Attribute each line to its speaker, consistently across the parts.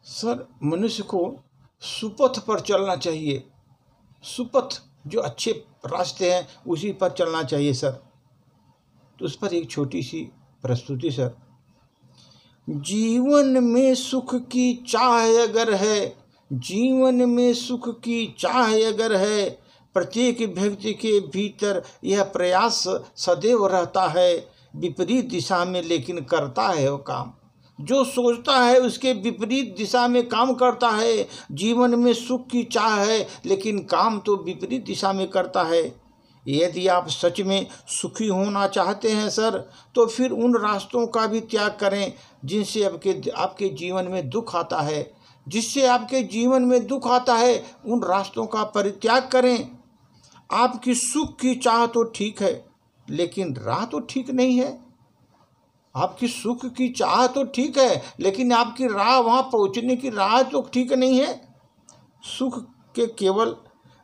Speaker 1: Sir मनुष्य को सुपथ पर चलना चाहिए। सुपथ जो अच्छे रास्ते हैं उसी पर चलना चाहिए सर। तो उस पर एक छोटी सी प्रस्तुति सर। जीवन में सुख की चाह अगर है, जीवन में सुख की चाह अगर है, प्रत्येक व्यक्ति के भीतर यह प्रयास सदैव रहता है, विपरीत दिशा में लेकिन करता है वो काम। जो सोचता है उसके विपरीत दिशा में काम करता है। जीवन में सुख की चाह है लेकिन काम तो विपरीत दिशा में करता है। यदि आप सच में सुखी होना चाहते हैं सर, तो फिर उन रास्तों का भी त्याग करें जिनसे आपके जीवन में दुख आता है। जिससे आपके जीवन में दुख आता है उन रास्तों का परित्याग करें। आपकी सुख की चाह तो ठीक है लेकिन राह तो ठीक नहीं है। आपकी सुख की चाह तो ठीक है लेकिन आपकी राह, वहाँ पहुँचने की राह तो ठीक नहीं है। सुख के केवल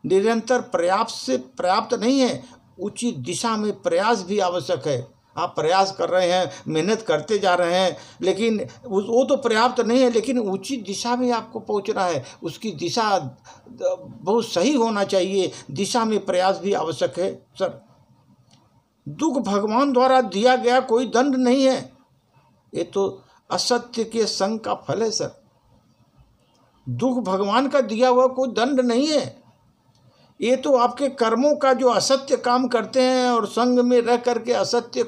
Speaker 1: निरंतर प्रयास से पर्याप्त नहीं है, उचित दिशा में प्रयास भी आवश्यक है। आप प्रयास कर रहे हैं, मेहनत करते जा रहे हैं, लेकिन वो तो पर्याप्त नहीं है, लेकिन उचित दिशा में आपको पहुंचना है। उसकी दिशा बहुत सही होना चाहिए, दिशा में प्रयास भी आवश्यक है सर। दुख भगवान द्वारा दिया गया कोई दंड नहीं है, ये तो असत्य के संग का फल है सर। दुख भगवान का दिया हुआ कोई दंड नहीं है, ये तो आपके कर्मों का जो असत्य काम करते हैं और संग में रह करके असत्य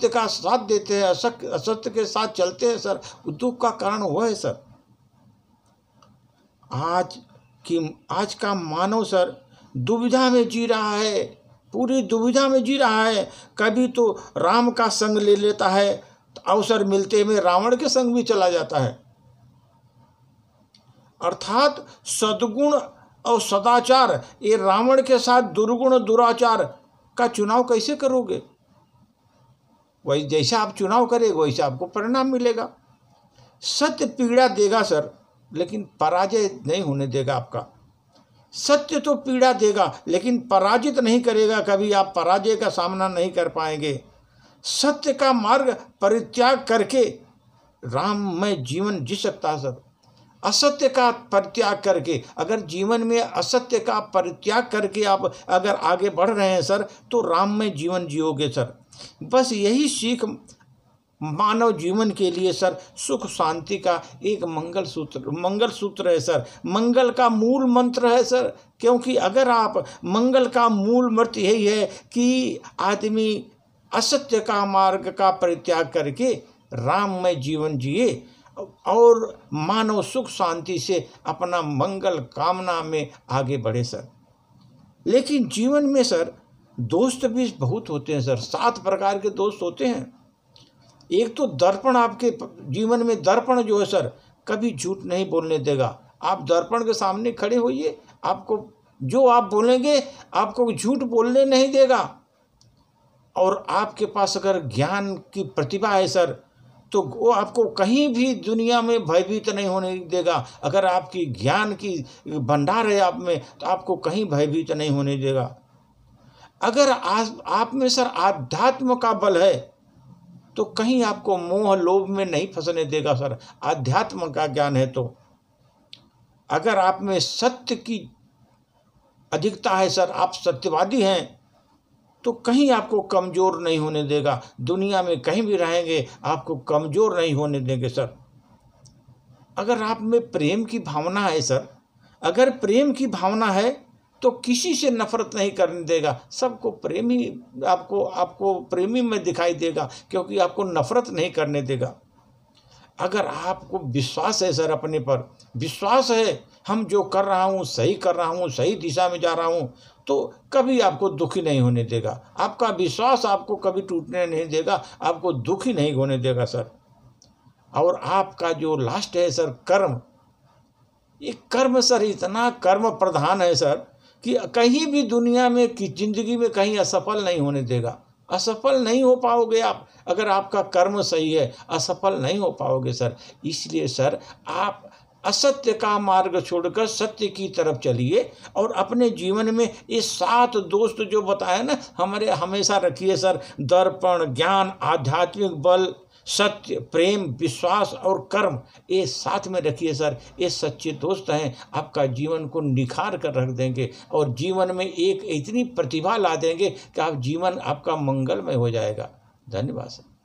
Speaker 1: का साथ देते हैं, असत्य के साथ चलते हैं सर, दुख का कारण वो है सर। आज का मानव सर दुविधा में जी रहा है, पूरी दुविधा में जी रहा है। कभी तो राम का संग ले लेता है, अवसर मिलते में रावण के संग भी चला जाता है। अर्थात सद्गुण और सदाचार, ये रावण के साथ दुर्गुण दुराचार का चुनाव कैसे करोगे? वही जैसा आप चुनाव करेंगे वैसा आपको परिणाम मिलेगा। सत्य पीड़ा देगा सर, लेकिन पराजय नहीं होने देगा आपका। सत्य तो पीड़ा देगा लेकिन पराजित नहीं करेगा, कभी आप पराजय का सामना नहीं कर पाएंगे। सत्य का मार्ग परित्याग करके राममय जीवन जी सकता है सर। असत्य का परित्याग करके, अगर जीवन में असत्य का परित्याग करके आप अगर आगे बढ़ रहे हैं सर, तो राममय जीवन जियोगे सर। बस यही सीख मानव जीवन के लिए सर सुख शांति का एक मंगल सूत्र है सर। मंगल का मूल मंत्र है सर, क्योंकि अगर आप मंगल का मूल मंत्र यही है कि आदमी असत्य का मार्ग का परित्याग करके राममय जीवन जिए और मानव सुख शांति से अपना मंगल कामना में आगे बढ़े सर। लेकिन जीवन में सर दोस्त भी बहुत होते हैं सर, 7 प्रकार के दोस्त होते हैं। एक तो दर्पण, आपके जीवन में दर्पण जो है सर कभी झूठ नहीं बोलने देगा। आप दर्पण के सामने खड़े होइए, आपको जो आप बोलेंगे आपको झूठ बोलने नहीं देगा। और आपके पास अगर ज्ञान की प्रतिभा है सर, तो वो आपको कहीं भी दुनिया में भयभीत नहीं होने देगा। अगर आपकी ज्ञान की भंडार है आप में, तो आपको कहीं भयभीत नहीं होने देगा। अगर आप में सर आध्यात्म का बल है, तो कहीं आपको मोह लोभ में नहीं फंसने देगा सर, आध्यात्म का ज्ञान है तो। अगर आप में सत्य की अधिकता है सर, आप सत्यवादी हैं, तो कहीं आपको कमज़ोर नहीं होने देगा। दुनिया में कहीं भी रहेंगे आपको कमज़ोर नहीं होने देंगे सर। अगर आप में प्रेम की भावना है सर, अगर प्रेम की भावना है तो किसी से नफरत नहीं करने देगा। सबको प्रेमी, आपको प्रेमी में दिखाई देगा, क्योंकि आपको नफरत नहीं करने देगा। अगर आपको विश्वास है सर, अपने पर विश्वास है, हम जो कर रहा हूँ सही कर रहा हूँ, सही दिशा में जा रहा हूँ, तो कभी आपको दुखी नहीं होने देगा। आपका विश्वास आपको कभी टूटने नहीं देगा, आपको दुखी नहीं होने देगा सर। और आपका जो लास्ट है सर कर्म, ये कर्म सर इतना कर्म प्रधान है सर कि कहीं भी दुनिया में की जिंदगी में कहीं असफल नहीं होने देगा। असफल नहीं हो पाओगे आप, अगर आपका कर्म सही है असफल नहीं हो पाओगे सर। इसलिए सर आप असत्य का मार्ग छोड़कर सत्य की तरफ चलिए और अपने जीवन में ये 7 दोस्त जो बताए ना हमारे, हमेशा रखिए सर। दर्पण, ज्ञान, आध्यात्मिक बल, सत्य, प्रेम, विश्वास और कर्म ये साथ में रखिए सर। ये सच्चे दोस्त हैं, आपका जीवन को निखार कर रख देंगे और जीवन में एक इतनी प्रतिभा ला देंगे कि आप जीवन आपका मंगलमय हो जाएगा। धन्यवाद सर।